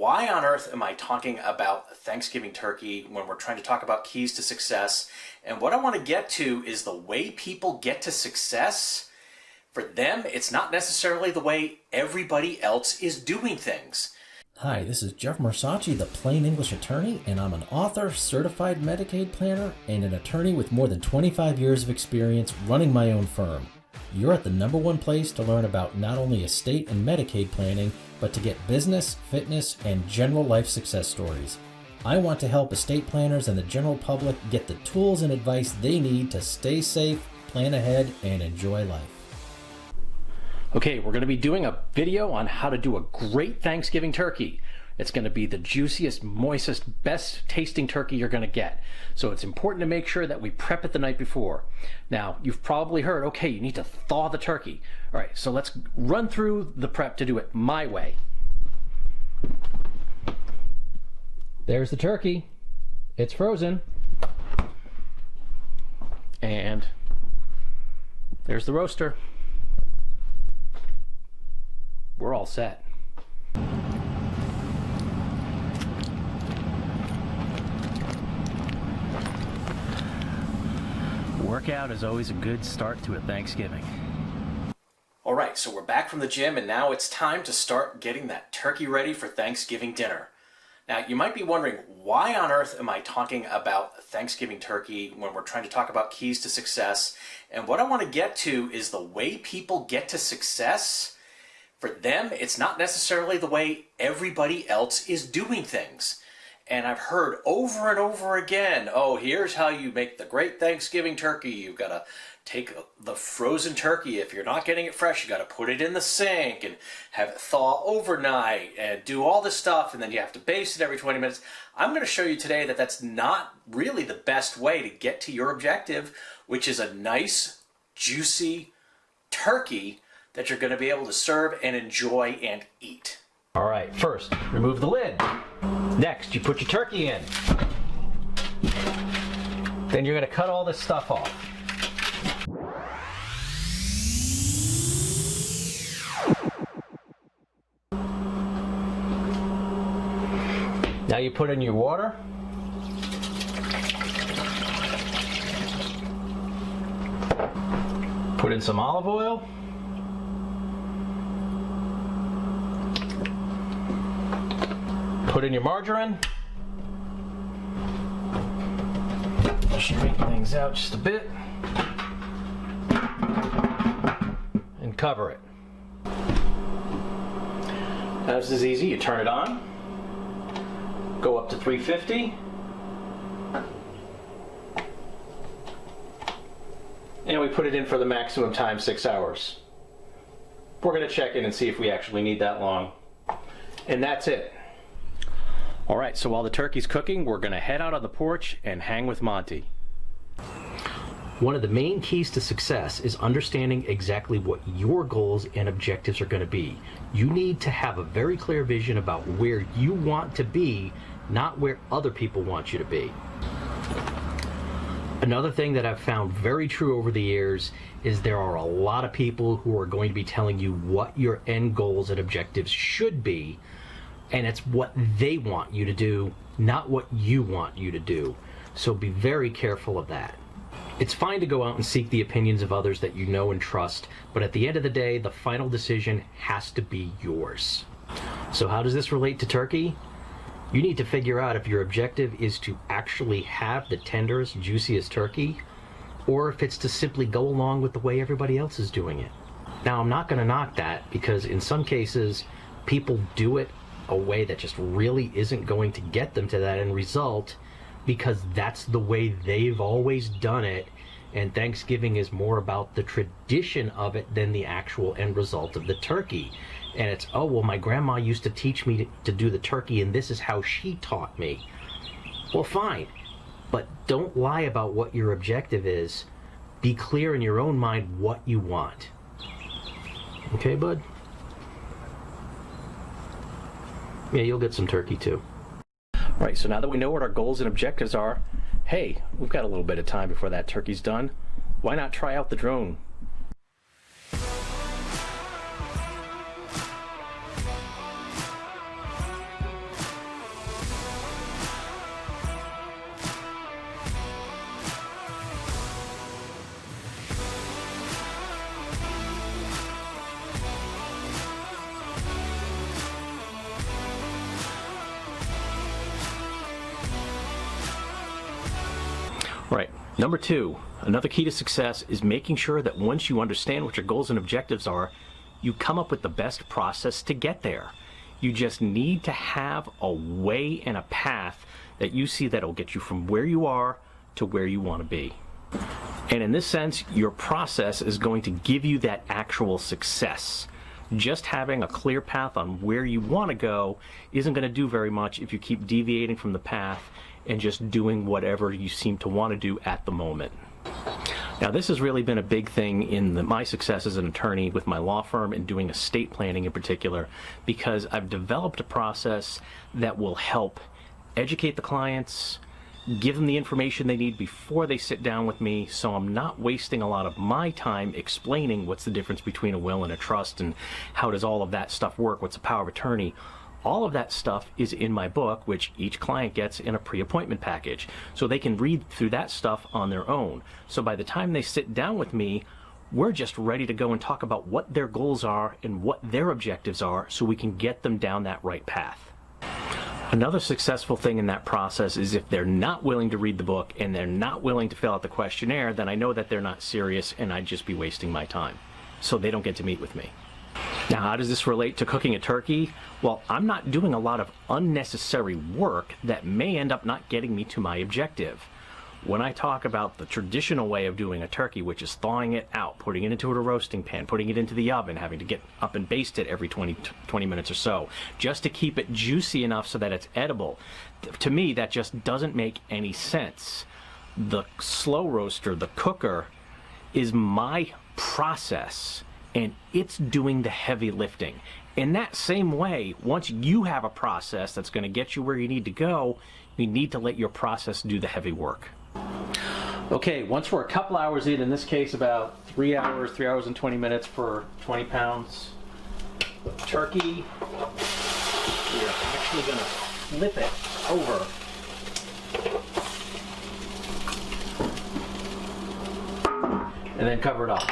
why on earth am I talking about Thanksgiving turkey when we're trying to talk about keys to success? And what I want to get to is the way people get to success. For them, it's not necessarily the way everybody else is doing things. Hi, this is Jeff Marsace, the Plain English Attorney, and I'm an author, certified Medicaid planner, and an attorney with more than 25 years of experience running my own firm. You're at the #1 place to learn about not only estate and Medicaid planning, but to get business, fitness, and general life success stories. I want to help estate planners and the general public get the tools and advice they need to stay safe, plan ahead, and enjoy life. Okay, we're going to be doing a video on how to do a great Thanksgiving turkey. It's going to be the juiciest, moistest, best tasting turkey you're going to get. So it's important to make sure that we prep it the night before. Now, you've probably heard, okay, you need to thaw the turkey. All right, so let's run through the prep to do it my way. There's the turkey. It's frozen. And there's the roaster. We're all set. Workout is always a good start to a Thanksgiving. All right, so we're back from the gym and now it's time to start getting that turkey ready for Thanksgiving dinner. Now, you might be wondering, why on earth am I talking about Thanksgiving turkey when we're trying to talk about keys to success? And what I want to get to is the way people get to success. For them, it's not necessarily the way everybody else is doing things. And I've heard over and over again, oh, here's how you make the great Thanksgiving turkey. You've got to take the frozen turkey. If you're not getting it fresh, you got to put it in the sink and have it thaw overnight and do all this stuff. And then you have to baste it every 20 minutes. I'm going to show you today that that's not really the best way to get to your objective, which is a nice, juicy turkey that you're going to be able to serve and enjoy and eat. All right, first, remove the lid. Next, you put your turkey in. Then you're going to cut all this stuff off. Now you put in your water. Put in some olive oil. Put in your margarine. Straighten things out just a bit. And cover it. Now this is easy. You turn it on. Go up to 350. And we put it in for the maximum time, 6 hours. We're going to check in and see if we actually need that long. And that's it. All right, so while the turkey's cooking, we're going to head out on the porch and hang with Monty. One of the main keys to success is understanding exactly what your goals and objectives are going to be. You need to have a very clear vision about where you want to be, not where other people want you to be. Another thing that I've found very true over the years is there are a lot of people who are going to be telling you what your end goals and objectives should be, and it's what they want you to do, not what you want you to do. So be very careful of that. It's fine to go out and seek the opinions of others that you know and trust, but at the end of the day, the final decision has to be yours. So how does this relate to turkey? You need to figure out if your objective is to actually have the tenderest, juiciest turkey, or if it's to simply go along with the way everybody else is doing it. Now, I'm not going to knock that, because in some cases, people do it a way that just really isn't going to get them to that end result, because that's the way they've always done it, and Thanksgiving is more about the tradition of it than the actual end result of the turkey. And it's, oh, well, my grandma used to teach me to do the turkey, and this is how she taught me. Well, fine, but don't lie about what your objective is. Be clear in your own mind what you want. Okay, bud? Yeah, you'll get some turkey too. All right, so now that we know what our goals and objectives are, hey, we've got a little bit of time before that turkey's done. Why not try out the drone? All right, number 2, another key to success is making sure that once you understand what your goals and objectives are, you come up with the best process to get there. You just need to have a way and a path that you see that will get you from where you are to where you want to be. And in this sense, your process is going to give you that actual success. Just having a clear path on where you want to go isn't going to do very much if you keep deviating from the path and just doing whatever you seem to want to do at the moment. Now, this has really been a big thing in my success as an attorney with my law firm and doing estate planning in particular, because I've developed a process that will help educate the clients, give them the information they need before they sit down with me, so I'm not wasting a lot of my time explaining what's the difference between a will and a trust and how does all of that stuff work, what's a power of attorney. All of that stuff is in my book, which each client gets in a pre-appointment package, so they can read through that stuff on their own. So by the time they sit down with me, we're just ready to go and talk about what their goals are and what their objectives are, so we can get them down that right path. Another successful thing in that process is if they're not willing to read the book and they're not willing to fill out the questionnaire, then I know that they're not serious and I'd just be wasting my time. So they don't get to meet with me. Now, how does this relate to cooking a turkey? Well, I'm not doing a lot of unnecessary work that may end up not getting me to my objective. When I talk about the traditional way of doing a turkey, which is thawing it out, putting it into a roasting pan, putting it into the oven, having to get up and baste it every 20 minutes or so, just to keep it juicy enough so that it's edible, to me, that just doesn't make any sense. The slow roaster, the cooker, is my process, and it's doing the heavy lifting. In that same way, once you have a process that's going to get you where you need to go, you need to let your process do the heavy work. Okay, once we're a couple hours in this case about 3 hours, 3 hours and 20 minutes for 20 pounds of turkey, we're actually going to flip it over. And then cover it up.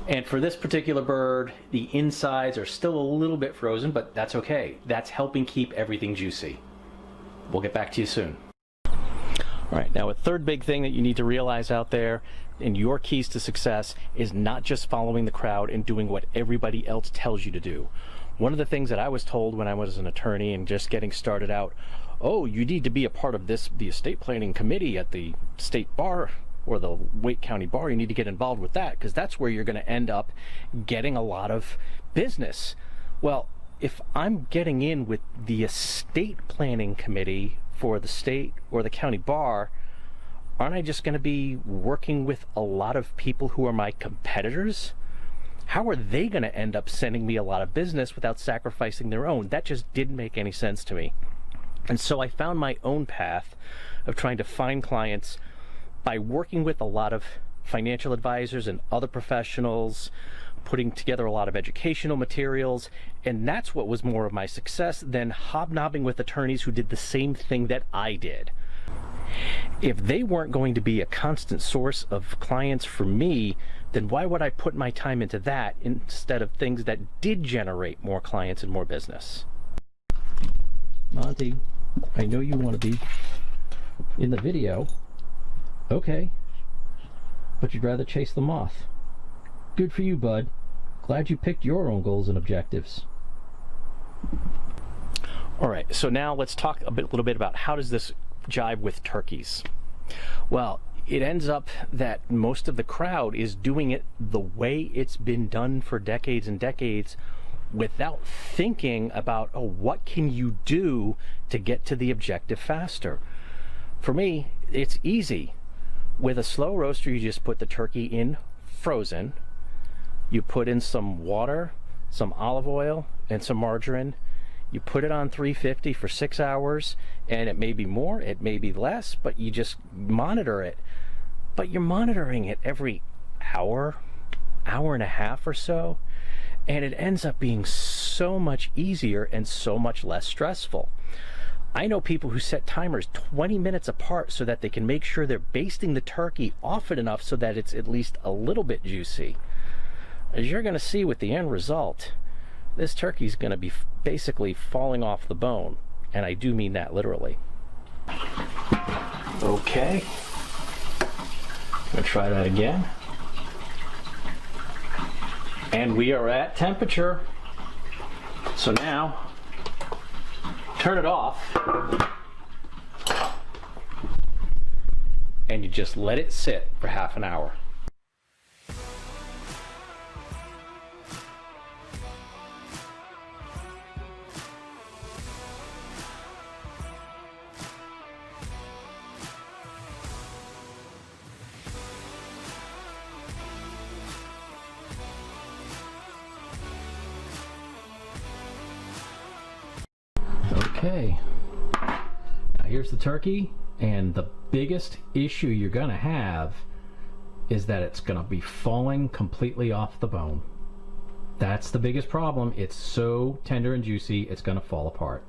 And for this particular bird, the insides are still a little bit frozen, but that's okay. That's helping keep everything juicy. We'll get back to you soon. All right, now a third big thing that you need to realize out there in your keys to success is not just following the crowd and doing what everybody else tells you to do. One of the things that I was told when I was an attorney and just getting started out, oh, you need to be a part of the estate planning committee at the state bar or the Wake County Bar. You need to get involved with that because that's where you're going to end up getting a lot of business. Well, if I'm getting in with the estate planning committee for the state or the county bar, aren't I just going to be working with a lot of people who are my competitors? How are they going to end up sending me a lot of business without sacrificing their own? That just didn't make any sense to me. And so I found my own path of trying to find clients by working with a lot of financial advisors and other professionals, putting together a lot of educational materials, and that's what was more of my success than hobnobbing with attorneys who did the same thing that I did. If they weren't going to be a constant source of clients for me, then why would I put my time into that instead of things that did generate more clients and more business? Monty, I know you want to be in the video. Okay, but you'd rather chase the moth. Good for you, bud. Glad you picked your own goals and objectives. All right, so now let's talk a little bit about how does this jive with turkeys. Well, it ends up that most of the crowd is doing it the way it's been done for decades and decades without thinking about, oh, what can you do to get to the objective faster? For me, it's easy. With a slow roaster, you just put the turkey in frozen. You put in some water, some olive oil, and some margarine. You put it on 350 for 6 hours, and it may be more, it may be less, but you just monitor it. But you're monitoring it every hour, hour and a half or so, and it ends up being so much easier and so much less stressful. I know people who set timers 20 minutes apart so that they can make sure they're basting the turkey often enough so that it's at least a little bit juicy. As you're going to see with the end result, this turkey's going to be basically falling off the bone, and I do mean that literally. Okay, I'm gonna try that again. And we are at temperature. So now, turn it off. And you just let it sit for half an hour. Okay, now here's the turkey, and the biggest issue you're gonna have is that it's gonna be falling completely off the bone. That's the biggest problem. It's so tender and juicy, it's gonna fall apart.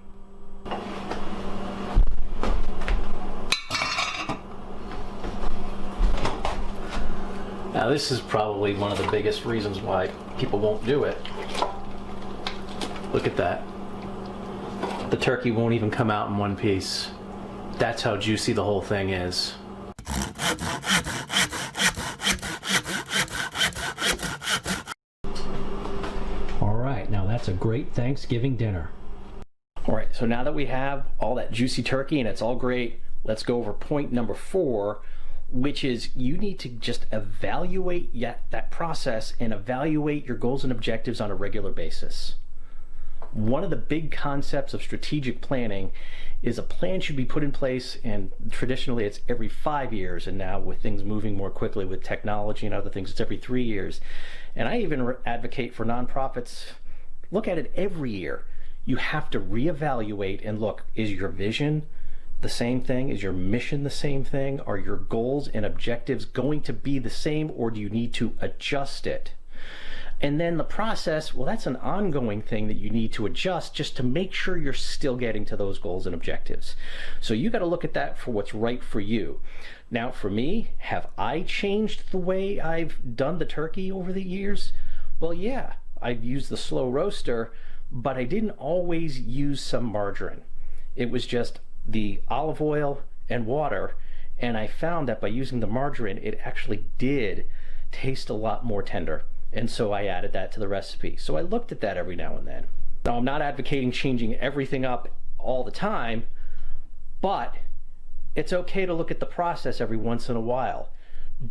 Now this is probably one of the biggest reasons why people won't do it. Look at that. The turkey won't even come out in one piece. That's how juicy the whole thing is. All right, now that's a great Thanksgiving dinner. All right, so now that we have all that juicy turkey and it's all great, let's go over point number 4, which is you need to just evaluate that process and evaluate your goals and objectives on a regular basis. One of the big concepts of strategic planning is a plan should be put in place, and traditionally it's every 5 years, and now with things moving more quickly with technology and other things, it's every 3 years. And I even advocate for nonprofits, look at it every year. You have to reevaluate and look, is your vision the same thing? Is your mission the same thing? Are your goals and objectives going to be the same, or do you need to adjust it? And then the process, well, that's an ongoing thing that you need to adjust just to make sure you're still getting to those goals and objectives. So you got to look at that for what's right for you. Now, for me, have I changed the way I've done the turkey over the years? Well, yeah, I've used the slow roaster, but I didn't always use some margarine. It was just the olive oil and water, and I found that by using the margarine, it actually did taste a lot more tender. And so I added that to the recipe. So I looked at that every now and then. Now, I'm not advocating changing everything up all the time, but it's okay to look at the process every once in a while.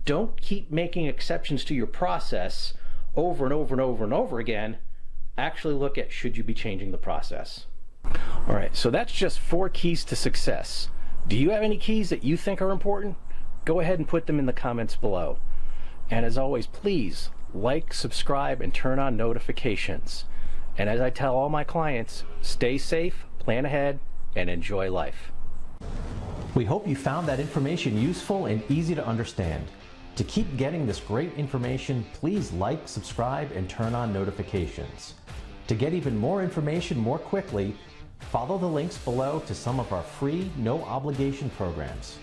Don't keep making exceptions to your process over and over and over and over again. Actually look at, should you be changing the process? All right, so that's just 4 keys to success. Do you have any keys that you think are important? Go ahead and put them in the comments below. And as always, please like, subscribe, and turn on notifications. And as I tell all my clients, stay safe, plan ahead, and enjoy life. We hope you found that information useful and easy to understand. To keep getting this great information, please like, subscribe, and turn on notifications. To get even more information more quickly, follow the links below to some of our free, no obligation programs.